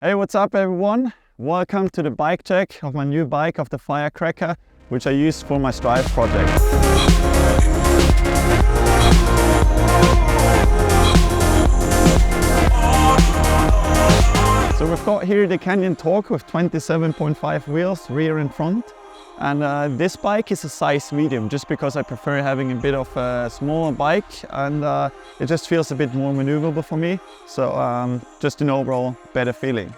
Hey, what's up everyone? Welcome to the bike check of my new bike of the FIRECRACKER, which I used for my Strive project. So we've got here the Canyon Torque with 27.5 wheels, rear and front. And this bike is a size medium, just because I prefer having a bit of a smaller bike, and it just feels a bit more maneuverable for me. So just an overall better feeling.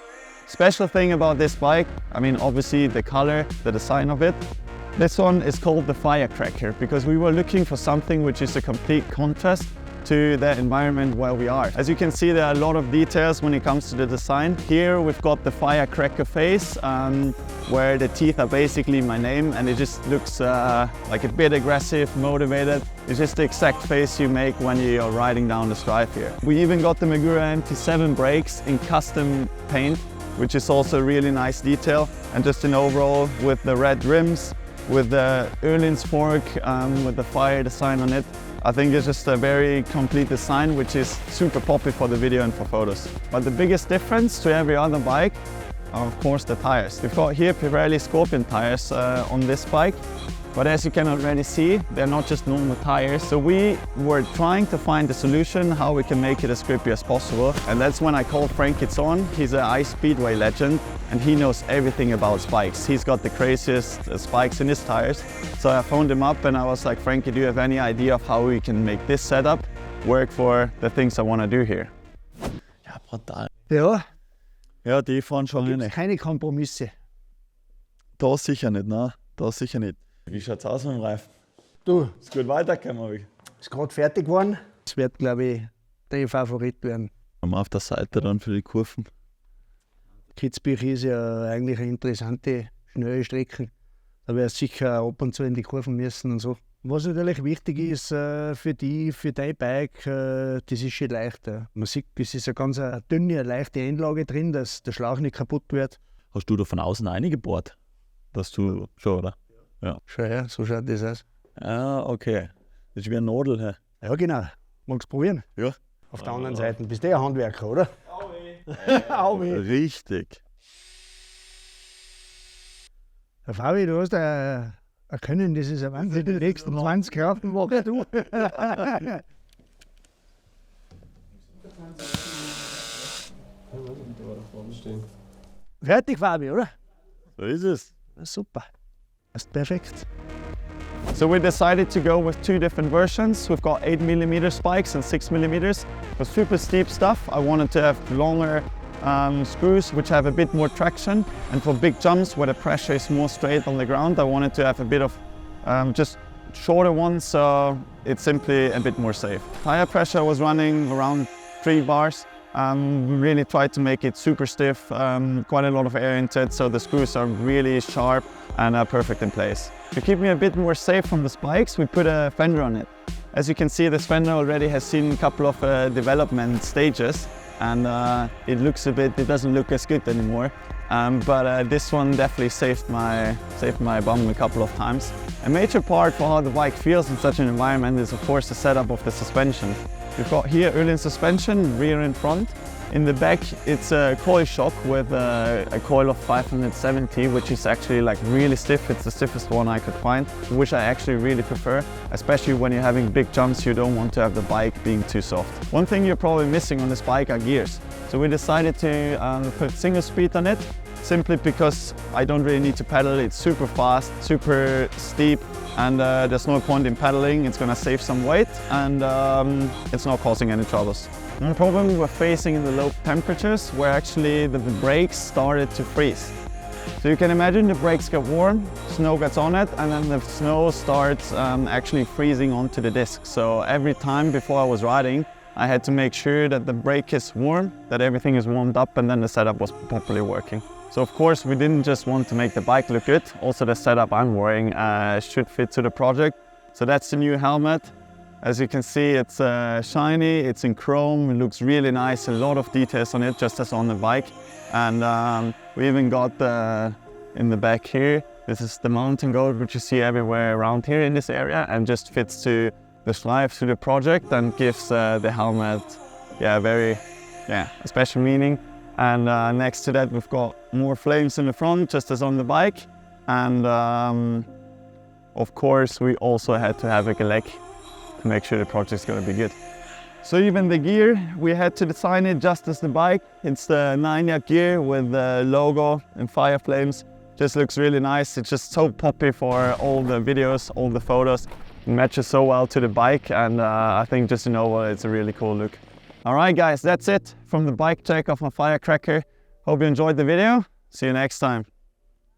Special thing about this bike, I mean obviously the color, the design of it. This one is called the FIRECRACKER because we were looking for something which is a complete contrast to the environment where we are. As you can see, there are a lot of details when it comes to the design. Here we've got the FIRECRACKER face, where the teeth are basically my name, and it just looks like a bit aggressive, motivated. It's just the exact face you make when you're riding down the Strive here. We even got the Magura MT7 brakes in custom paint, which is also a really nice detail. And just an overall with the red rims, with the Öhlins fork, with the fire design on it. I think it's just a very complete design, which is super poppy for the video and for photos. But the biggest difference to every other bike are of course the tires. We've got here Pirelli Scorpion tires on this bike. But as you can already see, they're not just normal tires. So we were trying to find a solution how we can make it as grippy as possible. And that's when I called Frank Kitzbühel. He's an ice speedway legend and he knows everything about spikes. He's got the craziest spikes in his tires. So I phoned him up and I was like, Frankie, do you have any idea of how we can make this setup work for the things I want to do here? Ja, brutal. Ja, Ja, die fahren schon rein. keine Kompromisse. Da sicher nicht, ne? Da sicher nicht. Wie schaut's aus mit dem Reifen? Du, Ist gut weitergekommen. ist gerade fertig geworden. Es wird, glaube ich, der Favorit werden. Haben wir auf der Seite dann für die Kurven. Kitzbühel ist ja eigentlich eine interessante, schnelle Strecke. Da wirst du sicher ab und zu in die Kurven müssen und so. Was natürlich wichtig ist für dein Bike, das ist schon leichter. Man sieht, es ist eine ganz dünne, leichte Einlage drin, dass der Schlauch nicht kaputt wird. Hast du da von außen eingebohrt? Dass du schon, oder? Ja. Schau her, so schaut das aus. Ah, okay. Das ist wie eine Nadel. He? Ja, genau. Magst du probieren? Ja. Auf der anderen Seite. Bist du ein Handwerker, oder? Auwe. Richtig. Herr Fabi, du hast ein Können, das ist ein Wahnsinn. Die nächsten 20 Kraften machst du. Fertig, Fabi, oder? So ist es. Super. Das ist perfekt. So we decided to go with two different versions. We've got 8mm spikes and 6mm. For super steep stuff, I wanted to have longer screws which have a bit more traction, and for big jumps where the pressure is more straight on the ground, I wanted to have a bit of just shorter ones, so it's simply a bit more safe. Tire pressure was running around 3 bars. We really tried to make it super stiff, quite a lot of air into it, so the screws are really sharp and perfect in place. To keep me a bit more safe from the spikes, we put a fender on it. As you can see, this fender already has seen a couple of development stages, and it doesn't look as good anymore. But this one definitely saved my bum a couple of times. A major part for how the bike feels in such an environment is of course the setup of the suspension. We've got here Öhlins suspension, rear and front. In the back it's a coil shock with a coil of 570, which is actually like really stiff. It's the stiffest one I could find, which I actually really prefer. Especially when you're having big jumps, you don't want to have the bike being too soft. One thing you're probably missing on this bike are gears. So we decided to put single speed on it, simply because I don't really need to pedal. It's super fast, super steep, and there's no point in pedaling. It's gonna save some weight, and it's not causing any troubles. The problem we were facing in the low temperatures were actually that the brakes started to freeze. So you can imagine the brakes get warm, snow gets on it, and then the snow starts actually freezing onto the disc. So every time before I was riding, I had to make sure that the brake is warm, that everything is warmed up, and then the setup was properly working. So of course we didn't just want to make the bike look good, also the setup I'm wearing should fit to the project. So that's the new helmet. As you can see, it's shiny, it's in chrome, it looks really nice, a lot of details on it, just as on the bike. And we even got in the back here, this is the mountain goat, which you see everywhere around here in this area, and just fits to the Strive, to the project, and gives the helmet a special meaning. And next to that, we've got more flames in the front, just as on the bike. And of course, we also had to have a galek to make sure the project's gonna be good. So even the gear, we had to design it just as the bike. It's the 9-yacht gear with the logo and fire flames. Just looks really nice. It's just so poppy for all the videos, all the photos. It matches so well to the bike, and I think just in overall, it's a really cool look. All right, guys, that's it from the bike check of my Firecracker. Hope you enjoyed the video. See you next time.